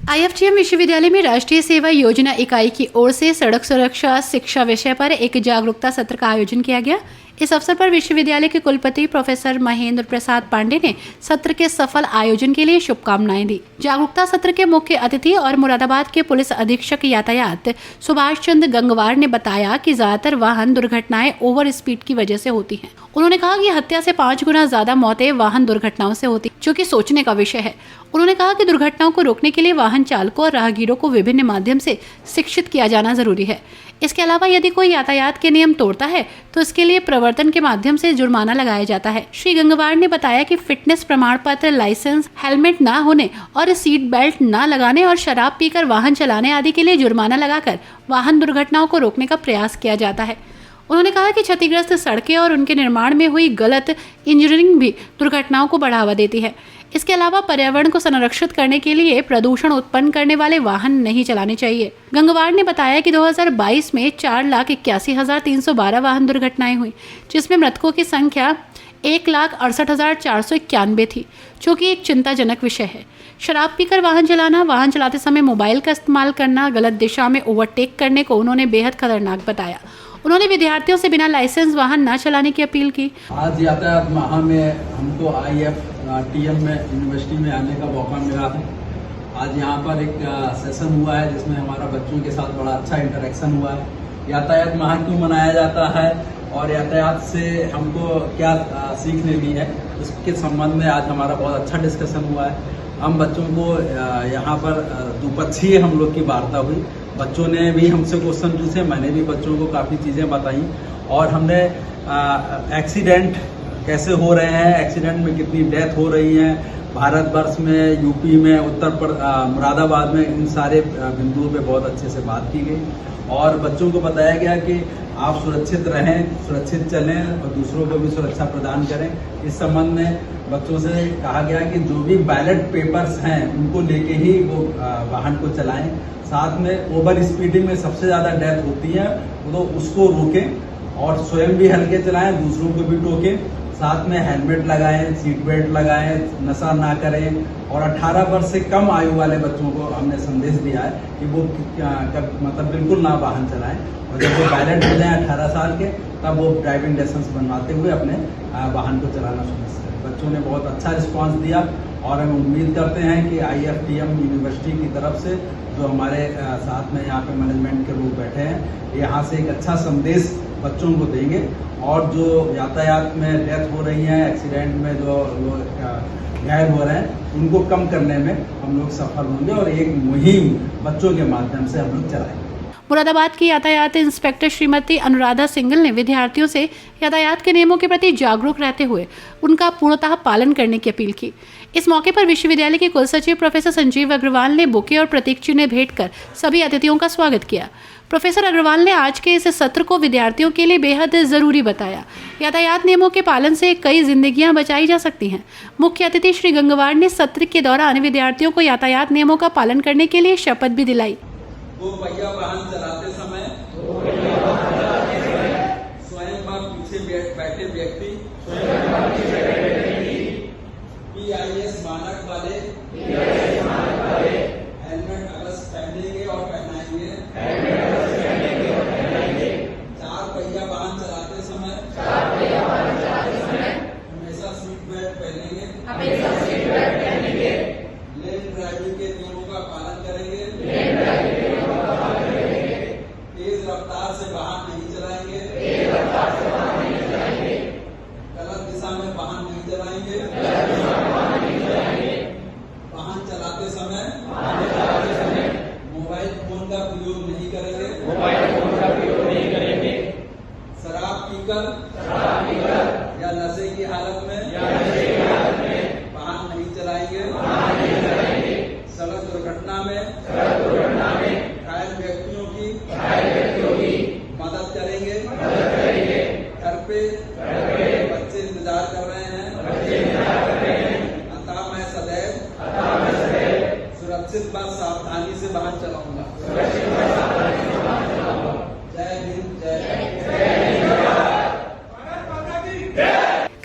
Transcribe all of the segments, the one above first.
IFTM विश्वविद्यालय में राष्ट्रीय सेवा योजना इकाई की ओर से सड़क सुरक्षा शिक्षा विषय पर एक जागरूकता सत्र का आयोजन किया गया। इस अवसर पर विश्वविद्यालय के कुलपति प्रोफेसर महेंद्र प्रसाद पांडे ने सत्र के सफल आयोजन के लिए शुभकामनाएं दी। जागरूकता सत्र के मुख्य अतिथि और मुरादाबाद के पुलिस अधीक्षक यातायात सुभाष चंद्र गंगवार ने बताया कि ज्यादातर वाहन दुर्घटनाएं ओवर स्पीड की वजह से होती हैं। उन्होंने कहा कि हत्या से 5 गुना ज्यादा मौतें वाहन दुर्घटनाओं से होती, जो कि सोचने का विषय है। उन्होंने कहा कि दुर्घटनाओं को रोकने के लिए वाहन चालकों और राहगीरों को विभिन्न माध्यम से शिक्षित किया जाना जरूरी है। इसके अलावा यदि कोई यातायात के नियम तोड़ता है तो इसके लिए प्रवर्तन के माध्यम से जुर्माना लगाया जाता है। श्री गंगवार ने बताया कि फिटनेस प्रमाण पत्र, लाइसेंस, हेलमेट न होने और सीट बेल्ट न लगाने और शराब पीकर वाहन चलाने आदि के लिए जुर्माना लगाकर वाहन दुर्घटनाओं को रोकने का प्रयास किया जाता है। उन्होंने कहा कि क्षतिग्रस्त सड़कें और उनके निर्माण में हुई गलत इंजीनियरिंग भी दुर्घटनाओं को बढ़ावा देती है। इसके अलावा पर्यावरण को संरक्षित करने के लिए प्रदूषण उत्पन्न करने वाले वाहन नहीं चलाने चाहिए। गंगवार ने बताया कि 2022 में 4,81,312 वाहन दुर्घटनाएं हुई, जिसमें मृतकों की संख्या 1,68,491 थी, जो कि एक चिंताजनक विषय है। शराब पीकर वाहन चलाना, वाहन चलाते समय मोबाइल का इस्तेमाल करना, गलत दिशा में ओवरटेक करने को उन्होंने बेहद खतरनाक बताया। उन्होंने विद्यार्थियों से बिना लाइसेंस वाहन न चलाने की अपील की। आज यातायात माह में हमको IFTM में यूनिवर्सिटी में आने का मौका मिला है। आज यहाँ पर एक सेशन हुआ है जिसमें हमारा बच्चों के साथ बड़ा अच्छा इंटरेक्शन हुआ है। यातायात माह क्यों मनाया जाता है और यातायात से हमको क्या सीखने ली है, उसके संबंध में आज हमारा बहुत अच्छा डिस्कशन हुआ है। हम बच्चों को यहाँ पर द्विपक्षीय हम लोग की वार्ता हुई। बच्चों ने भी हमसे क्वेश्चन पूछे, मैंने भी बच्चों को काफ़ी चीज़ें बताई और हमने एक्सीडेंट कैसे हो रहे हैं, एक्सीडेंट में कितनी डेथ हो रही हैं भारतवर्ष में, यूपी में, मुरादाबाद में, इन सारे बिंदुओं पे बहुत अच्छे से बात की गई और बच्चों को बताया गया कि आप सुरक्षित रहें, सुरक्षित चलें और दूसरों को भी सुरक्षा प्रदान करें। इस संबंध में बच्चों से कहा गया कि जो भी बैलेट पेपर्स हैं उनको लेके ही वो वाहन को चलाएं। साथ में ओवर स्पीडिंग में सबसे ज़्यादा डेथ होती है, तो उसको रोकें और स्वयं भी हल्के चलाएं, दूसरों को भी टोकें। साथ में हेलमेट लगाएं, सीट बेल्ट लगाएं, नशा ना करें और 18 वर्ष से कम आयु वाले बच्चों को हमने संदेश दिया है कि वो मतलब बिल्कुल ना वाहन चलाएं और जब वो बैलेंट हो जाए 18 साल के तब वो ड्राइविंग लाइसेंस बनवाते हुए अपने वाहन को चलाना सुनिश्चित करें। बच्चों ने बहुत अच्छा रिस्पांस दिया और हम उम्मीद करते हैं कि IFTM यूनिवर्सिटी की तरफ से जो हमारे साथ में यहाँ पे मैनेजमेंट के लोग बैठे हैं, यहाँ से एक अच्छा संदेश बच्चों को देंगे और जो यातायात में डेथ हो रही है, एक्सीडेंट में जो लोग घायल हो रहे हैं, उनको कम करने में हम लोग सफल होंगे और एक मुहिम बच्चों के माध्यम से हम लोग चलाएंगे। मुरादाबाद की यातायात इंस्पेक्टर श्रीमती अनुराधा सिंगल ने विद्यार्थियों से यातायात के नियमों के प्रति जागरूक रहते हुए उनका पूर्णतः पालन करने की अपील की। इस मौके पर विश्वविद्यालय के कुलसचिव प्रोफेसर संजीव अग्रवाल ने बुके और प्रतीक चिन्ह भेंट कर सभी अतिथियों का स्वागत किया। प्रोफेसर अग्रवाल ने आज के इस सत्र को विद्यार्थियों के लिए बेहद जरूरी बताया। यातायात नियमों के पालन से कई जिंदगियां बचाई जा सकती हैं। मुख्य अतिथि श्री गंगवार ने सत्र के दौरान विद्यार्थियों को यातायात नियमों का पालन करने के लिए शपथ भी दिलाई। दो पहिया वाहन चलाते समय स्वयं व पीछे बैठे व्यक्ति PIS मानक वाले हेलमेट अवश्य पहनेंगे और पहनाएंगे। 4 पहिया वाहन चलाते समय हमेशा सीट बेल्ट पहनेंगे। लेन ड्राइविंग के नियमों का पालन करेंगे। तेज रफ्तार से वाहन नहीं चलाएंगे। गलत दिशा में वाहन नहीं चलाएंगे। वाहन चलाते समय मोबाइल फोन का प्रयोग नहीं करेंगे। शराब पीकर या नशे की हालत में वाहन नहीं चलाएंगे। सड़क दुर्घटना में घायल व्यक्तियों की मदद करेंगे। घर पे बच्चे इंतजार कर रहे हैं। अतः मैं सदैव सुरक्षित व सावधानी से वाहन चलाऊंगा। जय हिंद, जय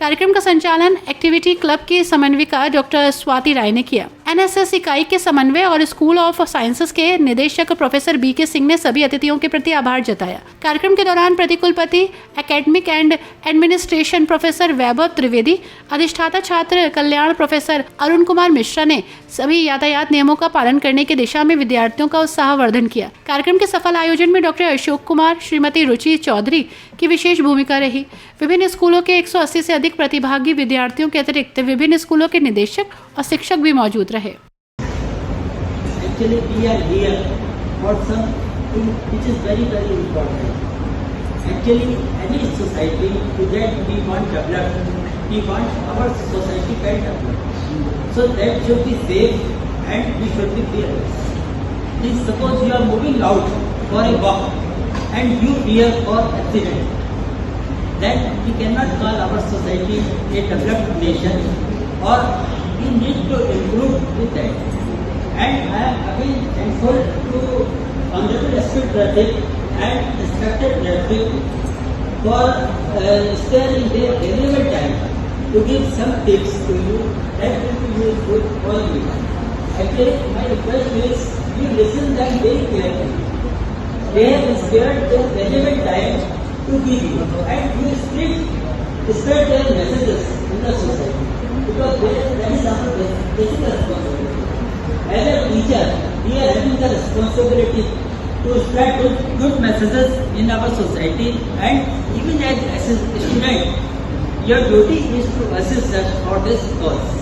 कार्यक्रम का संचालन एक्टिविटी क्लब की समन्विका डॉक्टर स्वाति राय ने किया। एनएसएस इकाई के समन्वय और स्कूल ऑफ साइंसेज के निदेशक प्रोफेसर बीके सिंह ने सभी अतिथियों के प्रति आभार जताया। कार्यक्रम के दौरान प्रतिकुलपति एकेडमिक एंड एडमिनिस्ट्रेशन प्रोफेसर वैभव त्रिवेदी, अधिष्ठाता छात्र कल्याण प्रोफेसर अरुण कुमार मिश्रा ने सभी यातायात नियमों का पालन करने की दिशा में विद्यार्थियों का उत्साहवर्धन किया। कार्यक्रम के सफल आयोजन में डॉक्टर अशोक कुमार, श्रीमती रुचि चौधरी की विशेष भूमिका रही। विभिन्न स्कूलों के 180 से अधिक प्रतिभागी विद्यार्थियों के अतिरिक्त विभिन्न स्कूलों के निदेशक और शिक्षक भी मौजूद रहे। Actually, we are here for something which is very, very important. Actually, any society to that we want development, we want our society can develop. So that should be safe and we should be fearless. If suppose you are moving out for a walk and you fear for accident, then we cannot call our society a developed nation, or we need to improve with that. And I am again thankful to Honorable SP Traffic and Inspector Traffic for sparing their valuable time to give some tips to you that will be useful for you. Actually, my request is you listen them very carefully. They have spared their valuable time to give you, and you spread their messages in the society, because that is our basic responsibility. As a teacher, we are having the responsibility to spread good messages in our society, and even as a student, your duty is to assist us for this cause.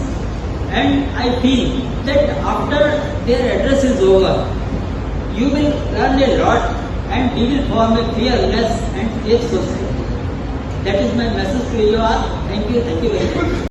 And I feel that after their address is over, you will learn a lot and we will form a fearless and safe society. That is my message to you all. Thank you very much.